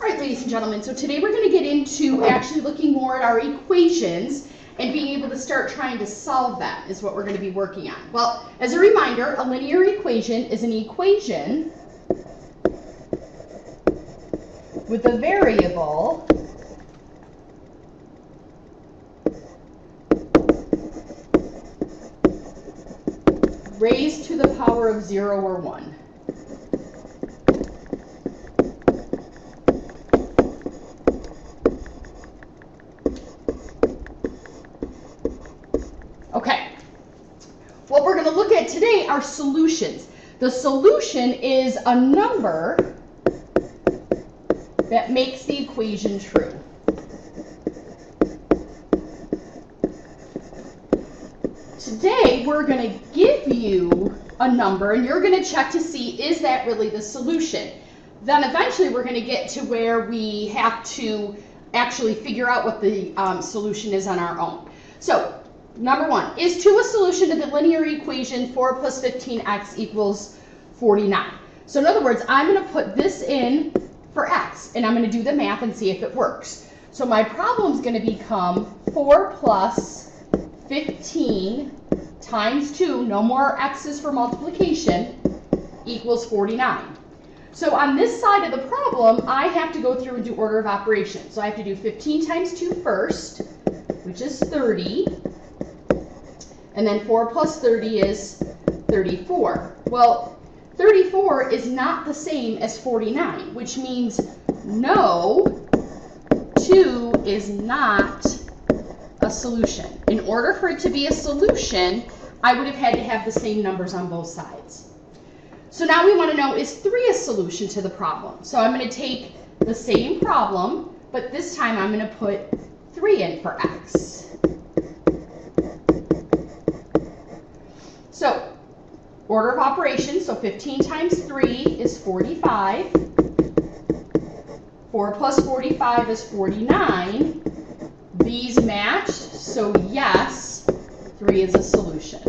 All right, ladies and gentlemen, so today we're going to get into actually looking more at our equations and being able to start trying to solve them is what we're going to be working on. Well, as a reminder, a linear equation is an equation with a variable raised to the power of 0 or 1. Okay, what we're going to look at today are solutions. The solution is a number that makes the equation true. Today, we're going to give you a number, and you're going to check to see, is that really the solution? Then eventually, we're going to get to where we have to actually figure out what the solution is on our own. So, number one, is 2 a solution to the linear equation 4 plus 15x equals 49? So in other words, I'm going to put this in for x, and I'm going to do the math and see if it works. So my problem is going to become 4 plus 15 times 2, no more x's for multiplication, equals 49. So on this side of the problem, I have to go through and do order of operations. So I have to do 15 times 2 first, which is 30. And then 4 plus 30 is 34. Well, 34 is not the same as 49, which means no, 2 is not a solution. In order for it to be a solution, I would have had to have the same numbers on both sides. So now we want to know, is 3 a solution to the problem? So I'm going to take the same problem, but this time I'm going to put 3 in for x. So, order of operations, so 15 times 3 is 45. 4 plus 45 is 49. These match, so yes, 3 is a solution.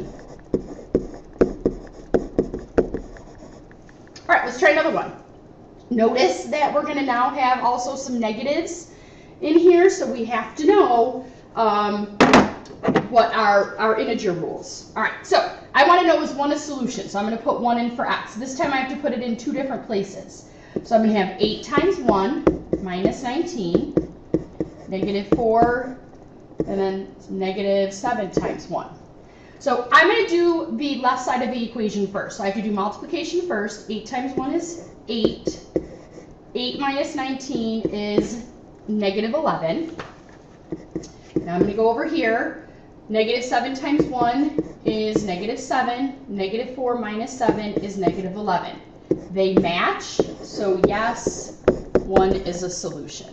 All right, let's try another one. Notice that we're going to now have also some negatives in here, so we have to know what our integer rules. All right, so I want to know, is 1 a solution? So I'm going to put 1 in for x. This time I have to put it in 2 different places. So I'm going to have 8 times 1 minus 19, negative 4, and then negative 7 times 1. So I'm going to do the left side of the equation first. So I have to do multiplication first. 8 times 1 is 8. 8 minus 19 is negative 11. Now I'm going to go over here. Negative 7 times 1 is negative 7. Negative 4 minus 7 is negative 11. They match, so yes, 1 is a solution.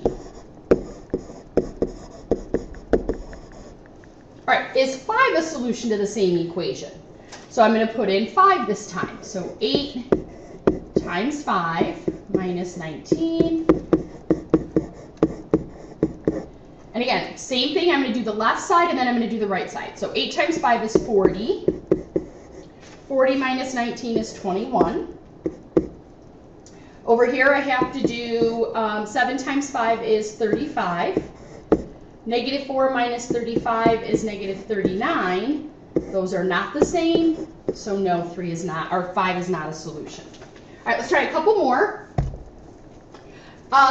All right, is 5 a solution to the same equation? So I'm going to put in 5 this time. So 8 times 5 minus 19. And again, same thing, I'm going to do the left side and then I'm going to do the right side. So 8 times 5 is 40. 40 minus 19 is 21. Over here I have to do 7 times 5 is 35. Negative 4 minus 35 is negative 39. Those are not the same, so no, 3 is not, or 5 is not a solution. All right, let's try a couple more.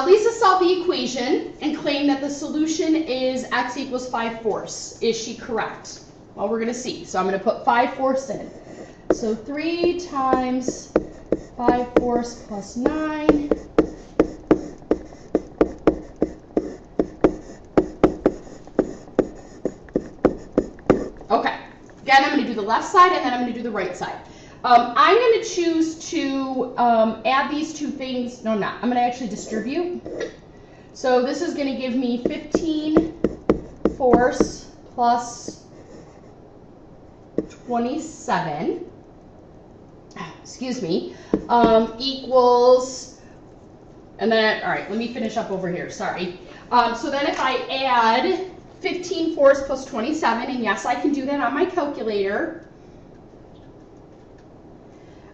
Lisa solved the equation and claimed that the solution is x equals 5/4. Is she correct? Well, we're going to see. So I'm going to put 5/4 in. So 3 times 5/4 plus 9. Okay. Again, I'm going to do the left side and then I'm going to do the right side. I'm going to choose to add these two things. No, I'm not. I'm going to actually distribute. So this is going to give me 15/4 plus 27. Excuse me. Equals, and then, all right, let me finish up over here. Sorry. So then if I add 15/4 plus 27, and yes, I can do that on my calculator,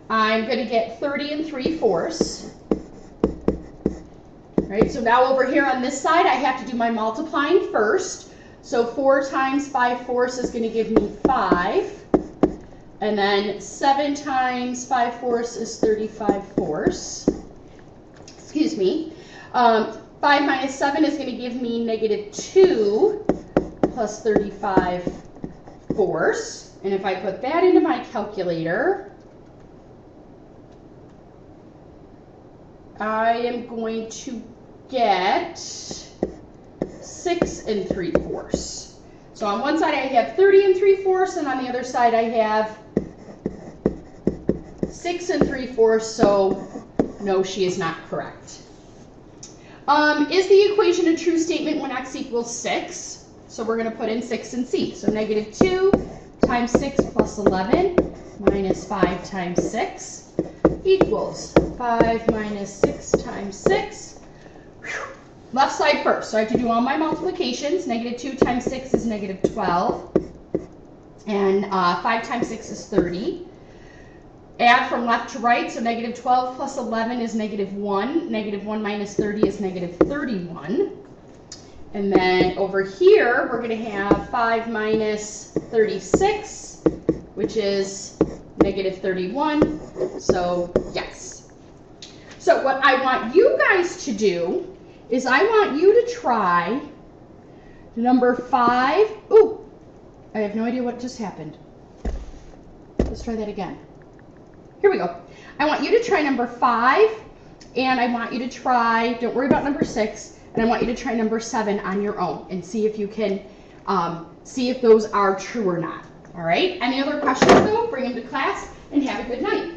I'm going to get 30 3/4. right, so now over here on this side, I have to do my multiplying first. So 4 times 5/4 is going to give me 5. And then 7 times 5/4 is 35/4. Excuse me. 5 minus 7 is going to give me -2 plus 35/4. And if I put that into my calculator, I am going to get 6 3/4. So on one side I have 30 3/4, and on the other side I have 6 3/4, so no, she is not correct. Is the equation a true statement when x equals 6? So we're going to put in 6 and c. So -2 times 6 plus 11 minus 5 times 6 equals 5 minus 6 times 6. Whew. Left side first. So I have to do all my multiplications. -2 times 6 is -12. And 5 times 6 is 30. Add from left to right. So -12 plus 11 is -1. -1 minus 30 is -31. And then over here, we're going to have 5 minus 36, which is -31. So yes. So what I want you guys to do is I want you to try number 5. Ooh, I have no idea what just happened. Let's try that again. Here we go. I want you to try number 5, and I want you to try, don't worry about number 6, and I want you to try number 7 on your own and see if you can see if those are true or not. All right? Any other questions though? Bring them to class and have a good night.